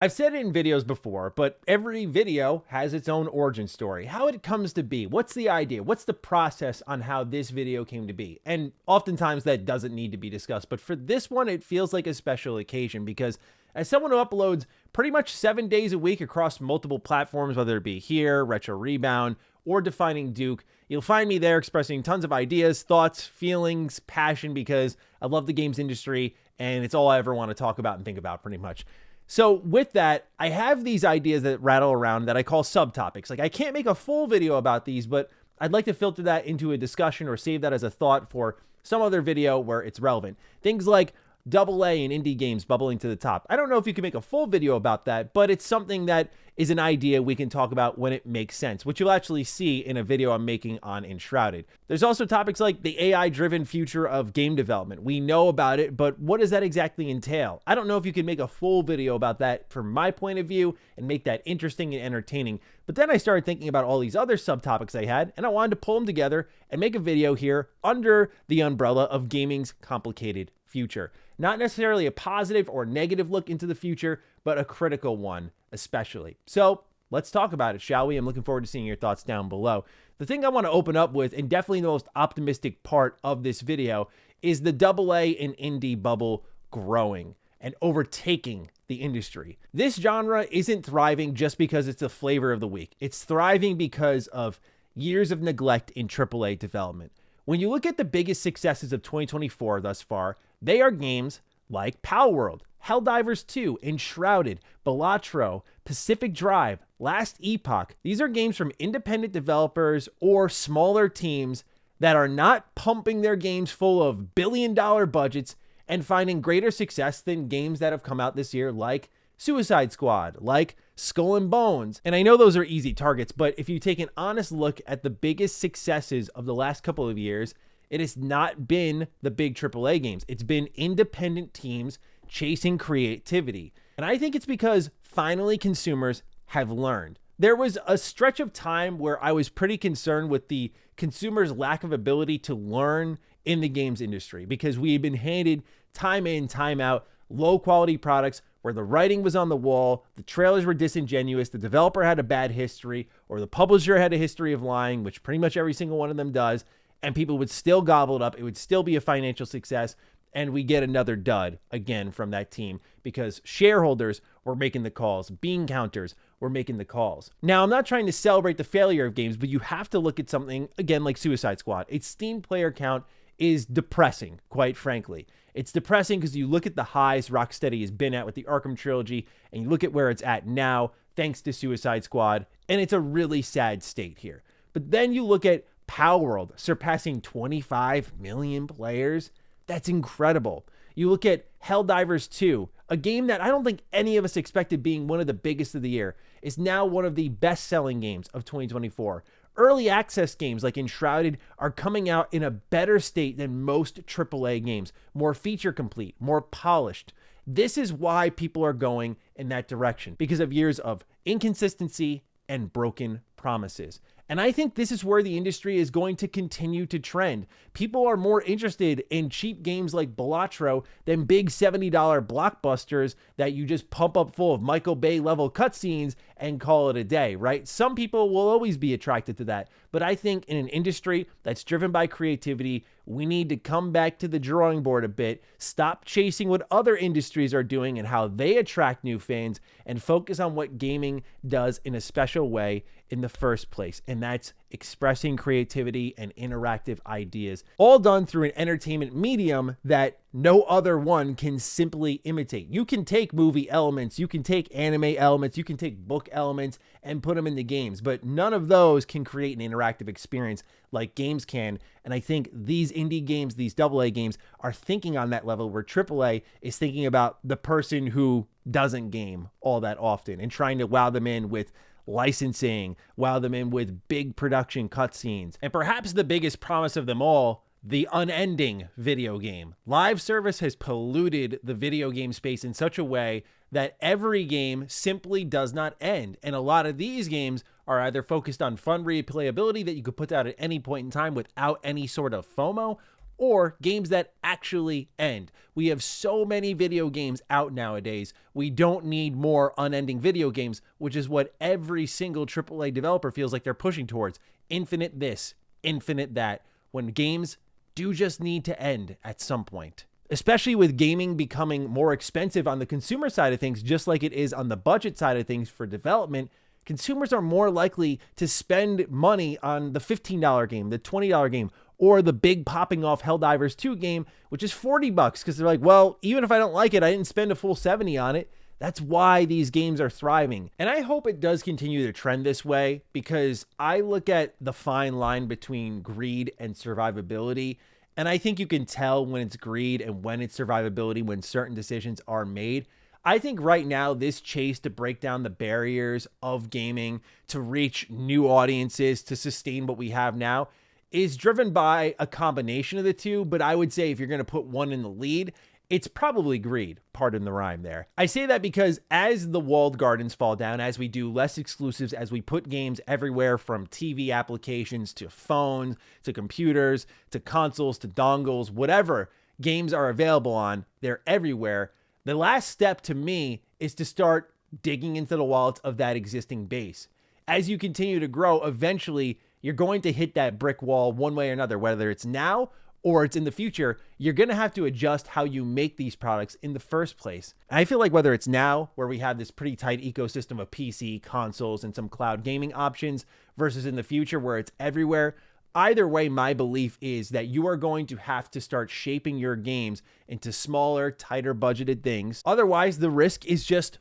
I've said it in videos before, but every video has its own origin story. How it comes to be, what's the idea, what's the process on how this video came to be? And oftentimes that doesn't need to be discussed, but for this one, it feels like a special occasion because as someone who uploads pretty much 7 days a week across multiple platforms, whether it be here, Retro Rebound, or Defining Duke, you'll find me there expressing tons of ideas, thoughts, feelings, passion, because I love the games industry and it's all I ever want to talk about and think about pretty much. So with that, I have these ideas that rattle around that I call subtopics. Like I can't make a full video about these, but I'd like to filter that into a discussion or save that as a thought for some other video where it's relevant. Things like AA and indie games bubbling to the top. I don't know if you can make a full video about that, but it's something that is an idea we can talk about when it makes sense, which you'll actually see in a video I'm making on Enshrouded. There's also topics like the AI-driven future of game development. We know about it, but what does that exactly entail? I don't know if you can make a full video about that from my point of view and make that interesting and entertaining. But then I started thinking about all these other subtopics I had, and I wanted to pull them together and make a video here under the umbrella of gaming's complicated future. Not necessarily a positive or negative look into the future, but a critical one especially. So let's talk about it, shall we? I'm looking forward to seeing your thoughts down below. The thing I want to open up with, and definitely the most optimistic part of this video, is the AA and indie bubble growing and overtaking the industry. This genre isn't thriving just because it's the flavor of the week. It's thriving because of years of neglect in AAA development. When you look at the biggest successes of 2024 thus far, they are games like Palworld, Helldivers 2, Enshrouded, Balatro, Pacific Drive, Last Epoch. These are games from independent developers or smaller teams that are not pumping their games full of billion-dollar budgets and finding greater success than games that have come out this year like Suicide Squad, like Skull and Bones. And I know those are easy targets, but if you take an honest look at the biggest successes of the last couple of years, it has not been the big AAA games. It's been independent teams chasing creativity. And I think it's because finally consumers have learned. There was a stretch of time where I was pretty concerned with the consumers' lack of ability to learn in the games industry because we had been handed time in, time out, low quality products where the writing was on the wall, the trailers were disingenuous, the developer had a bad history, or the publisher had a history of lying, which pretty much every single one of them does, and people would still gobble it up. It would still be a financial success, and we get another dud again from that team because shareholders were making the calls, bean counters were making the calls. Now, I'm not trying to celebrate the failure of games, but you have to look at something, again, like Suicide Squad. Its Steam player count is depressing, quite frankly. It's depressing because you look at the highs Rocksteady has been at with the Arkham trilogy, and you look at where it's at now, thanks to Suicide Squad, and it's a really sad state here. But then you look at Palworld surpassing 25 million players. That's incredible. You look at Helldivers 2, a game that I don't think any of us expected being one of the biggest of the year, is now one of the best-selling games of 2024. Early access games like Enshrouded are coming out in a better state than most AAA games, more feature complete, more polished. This is why people are going in that direction, because of years of inconsistency and broken promises. And I think this is where the industry is going to continue to trend. People are more interested in cheap games like Balatro than big $70 blockbusters that you just pump up full of Michael Bay level cutscenes and call it a day, right? Some people will always be attracted to that. But I think in an industry that's driven by creativity, we need to come back to the drawing board a bit, stop chasing what other industries are doing and how they attract new fans, and focus on what gaming does in a special way in the first place. And that's expressing creativity and interactive ideas, all done through an entertainment medium that no other one can simply imitate. You can take movie elements, you can take anime elements, you can take book elements and put them into games, but none of those can create an interactive experience like games can. And I think these indie games, these AA games, are thinking on that level where AAA is thinking about the person who doesn't game all that often and trying to wow them in with licensing, wow them in with big production cutscenes, and perhaps the biggest promise of them all, the unending video game. Live service has polluted the video game space in such a way that every game simply does not end. And a lot of these games are either focused on fun replayability that you could put out at any point in time without any sort of FOMO, or games that actually end. We have so many video games out nowadays. We don't need more unending video games, which is what every single AAA developer feels like they're pushing towards. Infinite this, infinite that, when games do just need to end at some point. Especially with gaming becoming more expensive on the consumer side of things, just like it is on the budget side of things for development, consumers are more likely to spend money on the $15 game, the $20 game, or the big popping off Helldivers 2 game, which is $40 because they're like, well, even if I don't like it, I didn't spend a full 70 on it. That's why these games are thriving. And I hope it does continue to trend this way, because I look at the fine line between greed and survivability. And I think you can tell when it's greed and when it's survivability when certain decisions are made. I think right now, this chase to break down the barriers of gaming, to reach new audiences, to sustain what we have now, is driven by a combination of the two. But I would say if you're going to put one in the lead, it's probably greed. Pardon the rhyme there. I say that because as the walled gardens fall down, as we do less exclusives, as we put games everywhere from TV applications to phones, to computers, to consoles, to dongles, whatever games are available on, they're everywhere. The last step to me is to start digging into the wallets of that existing base. As you continue to grow, eventually you're going to hit that brick wall one way or another, whether it's now or it's in the future. You're going to have to adjust how you make these products in the first place. And I feel like whether it's now, where we have this pretty tight ecosystem of PC, consoles, and some cloud gaming options, versus in the future where it's everywhere, either way, my belief is that you are going to have to start shaping your games into smaller, tighter budgeted things. Otherwise, the risk is just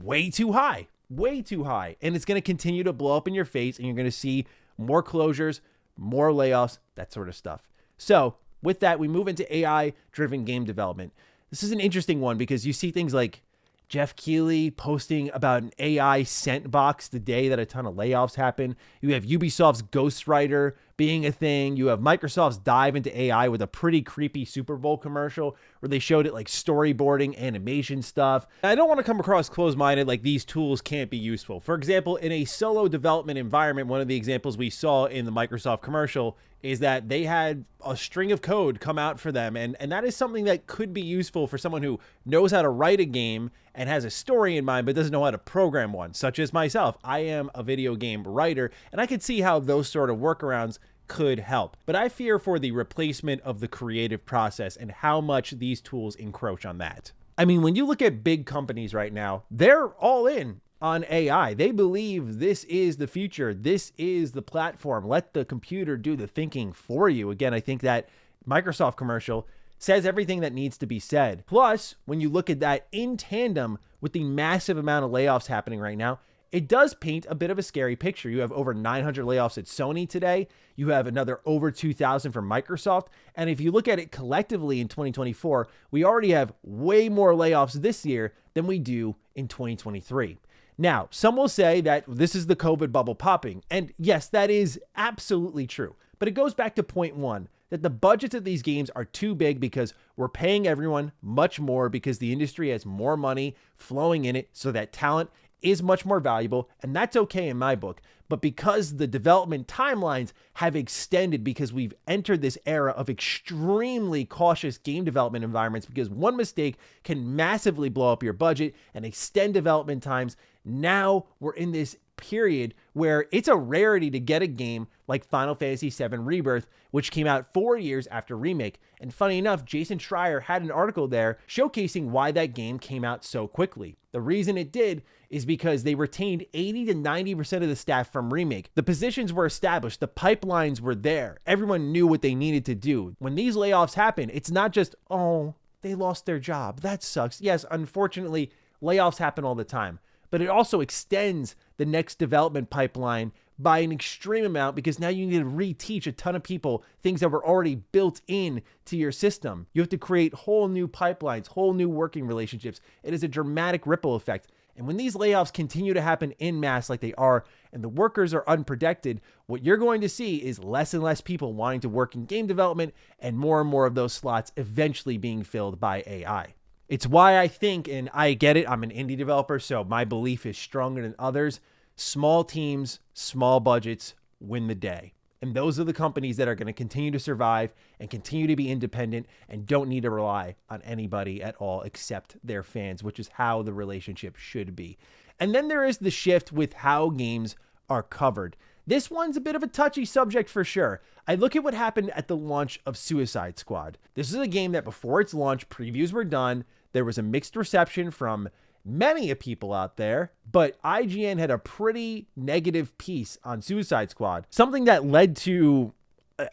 way too high, and it's going to continue to blow up in your face, and you're going to see more closures, more layoffs, that sort of stuff. So with that, we move into AI-driven game development. This is an interesting one because you see things like Jeff Keighley posting about an AI scent box the day that a ton of layoffs happen. You have Ubisoft's Ghostwriter being a thing. You have Microsoft's dive into AI with a pretty creepy Super Bowl commercial where they showed it like storyboarding, animation stuff. I don't want to come across closed-minded like these tools can't be useful. For example, in a solo development environment, one of the examples we saw in the Microsoft commercial is that they had a string of code come out for them. And that is something that could be useful for someone who knows how to write a game and has a story in mind, but doesn't know how to program one, such as myself. I am a video game writer, and I could see how those sort of workarounds could help. But I fear for the replacement of the creative process and how much these tools encroach on that. I mean, when you look at big companies right now, they're all in on AI. They believe this is the future. This is the platform. Let the computer do the thinking for you. Again, I think that Microsoft commercial says everything that needs to be said. Plus, when you look at that in tandem with the massive amount of layoffs happening right now, it does paint a bit of a scary picture. You have over 900 layoffs at Sony today. You have another over 2,000 from Microsoft. And if you look at it collectively in 2024, we already have way more layoffs this year than we do in 2023. Now, some will say that this is the COVID bubble popping. And yes, that is absolutely true. But it goes back to point one, that the budgets of these games are too big because we're paying everyone much more because the industry has more money flowing in it, so that talent is much more valuable, and that's okay in my book. But because the development timelines have extended, because we've entered this era of extremely cautious game development environments, because one mistake can massively blow up your budget and extend development times, now we're in this period where it's a rarity to get a game like Final Fantasy VII Rebirth, which came out 4 years after Remake. And funny enough, Jason Schreier had an article there showcasing why that game came out so quickly. The reason it did is because they retained 80 to 90% of the staff from Remake. The positions were established, the pipelines were there, everyone knew what they needed to do. When these layoffs happen, it's not just, oh, they lost their job, that sucks. Yes, unfortunately, layoffs happen all the time, but it also extends the next development pipeline by an extreme amount, because now you need to reteach a ton of people things that were already built in to your system. You have to create whole new pipelines, whole new working relationships. It is a dramatic ripple effect. And when these layoffs continue to happen en masse like they are, and the workers are unprotected, what you're going to see is less and less people wanting to work in game development, and more of those slots eventually being filled by AI. It's why I think, and I get it, I'm an indie developer, so my belief is stronger than others. Small teams, small budgets win the day. And those are the companies that are going to continue to survive and continue to be independent and don't need to rely on anybody at all except their fans, which is how the relationship should be. And then there is the shift with how games are covered. This one's a bit of a touchy subject for sure. I look at what happened at the launch of Suicide Squad. This is a game that before its launch, previews were done. There was a mixed reception from many people out there, but IGN had a pretty negative piece on Suicide Squad, something that led to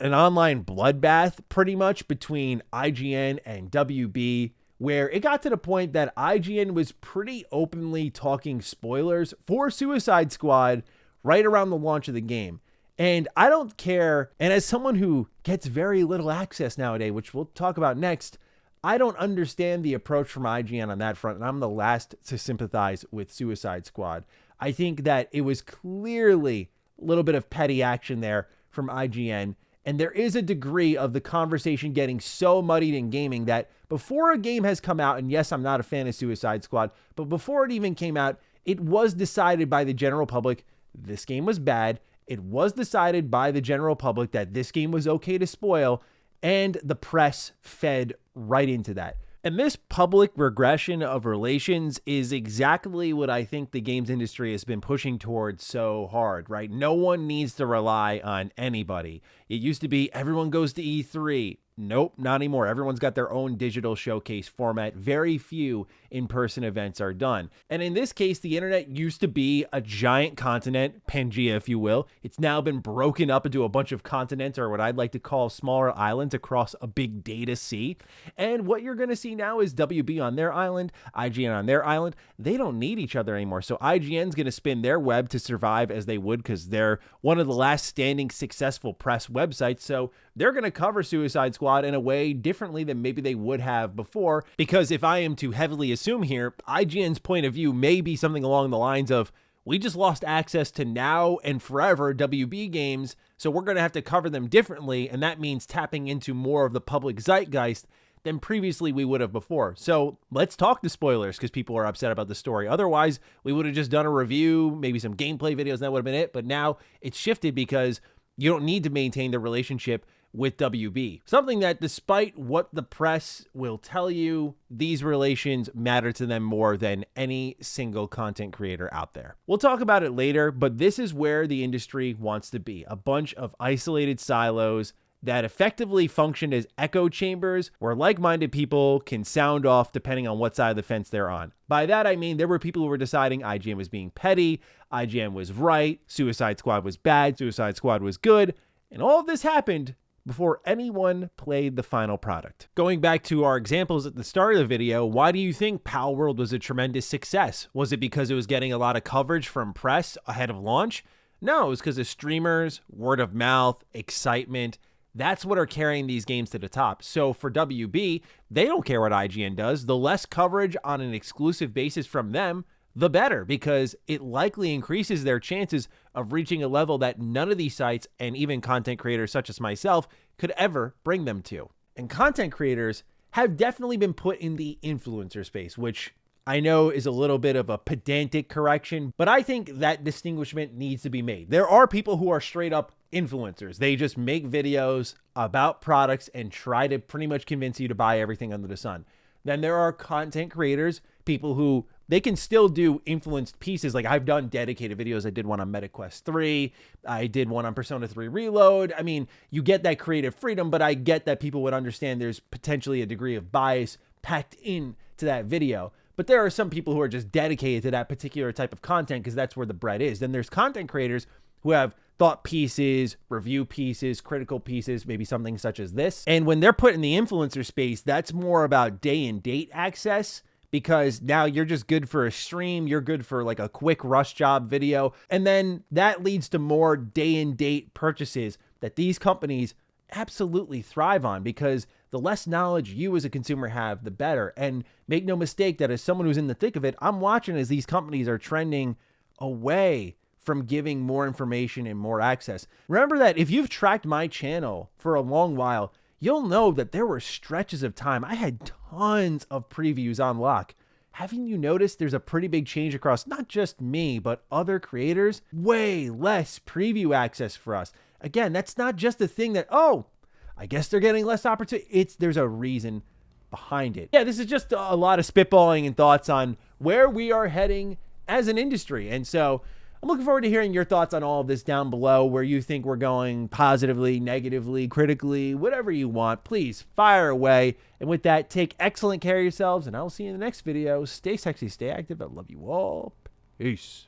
an online bloodbath pretty much between IGN and WB, where it got to the point that IGN was pretty openly talking spoilers for Suicide Squad right around the launch of the game. And I don't care, and as someone who gets very little access nowadays, which we'll talk about next, I don't understand the approach from IGN on that front, and I'm the last to sympathize with Suicide Squad. I think that it was clearly a little bit of petty action there from IGN, and there is a degree of the conversation getting so muddied in gaming that before a game has come out, and yes, I'm not a fan of Suicide Squad, but before it even came out, it was decided by the general public this game was bad. It was decided by the general public that this game was okay to spoil, and the press fed right into that. And this public regression of relations is exactly what I think the games industry has been pushing towards so hard, right? No one needs to rely on anybody. It used to be everyone goes to E3. Nope, not anymore. Everyone's got their own digital showcase format. Very few in-person events are done. And in this case, the internet used to be a giant continent, Pangea, if you will. It's now been broken up into a bunch of continents, or what I'd like to call smaller islands across a big data sea. And what you're going to see now is WB on their island, IGN on their island. They don't need each other anymore. So IGN's going to spin their web to survive as they would, because they're one of the last standing successful press websites. So they're going to cover Suicide Squad in a way differently than maybe they would have before. Because if I am to heavily assume here, IGN's point of view may be something along the lines of, we just lost access to now and forever WB games, so we're going to have to cover them differently, and that means tapping into more of the public zeitgeist than previously we would have before. So let's talk the spoilers, because people are upset about the story. Otherwise, we would have just done a review, maybe some gameplay videos, and that would have been it. But now it's shifted because you don't need to maintain the relationship with WB. Something that, despite what the press will tell you, these relations matter to them more than any single content creator out there. We'll talk about it later, but this is where the industry wants to be. A bunch of isolated silos that effectively function as echo chambers where like-minded people can sound off depending on what side of the fence they're on. By that, I mean there were people who were deciding IGN was being petty, IGN was right, Suicide Squad was bad, Suicide Squad was good, and all of this happened before anyone played the final product. Going back to our examples at the start of the video, why do you think Palworld was a tremendous success? Was it because it was getting a lot of coverage from press ahead of launch? No, it was because of streamers, word of mouth, excitement. That's what are carrying these games to the top. So for WB, they don't care what IGN does. The less coverage on an exclusive basis from them, the better, because it likely increases their chances of reaching a level that none of these sites and even content creators such as myself could ever bring them to. And content creators have definitely been put in the influencer space, which I know is a little bit of a pedantic correction, but I think that distinguishment needs to be made. There are people who are straight up influencers. They just make videos about products and try to pretty much convince you to buy everything under the sun. Then there are content creators, people who they can still do influenced pieces. Like I've done dedicated videos. I did one on MetaQuest 3. I did one on Persona 3 Reload. I mean, you get that creative freedom, but I get that people would understand there's potentially a degree of bias packed into that video. But there are some people who are just dedicated to that particular type of content because that's where the bread is. Then there's content creators who have thought pieces, review pieces, critical pieces, maybe something such as this. And when they're put in the influencer space, that's more about day and date access, because now you're just good for a stream. You're good for like a quick rush job video. And then that leads to more day and date purchases that these companies absolutely thrive on, because the less knowledge you as a consumer have, the better. And make no mistake that as someone who's in the thick of it, I'm watching as these companies are trending away from giving more information and more access. Remember that if you've tracked my channel for a long while, you'll know that there were stretches of time I had tons of previews on lock. haven't you noticed there's a pretty big change across not just me, but other creators? Way less preview access for us. Again, that's not just a thing that, oh, I guess they're getting less opportunity. There's a reason behind it. Yeah, this is just a lot of spitballing and thoughts on where we are heading as an industry. And so I'm looking forward to hearing your thoughts on all of this down below, where you think we're going positively, negatively, critically, whatever you want. Please fire away. And with that, take excellent care of yourselves, and I will see you in the next video. Stay sexy, stay active. I love you all. Peace.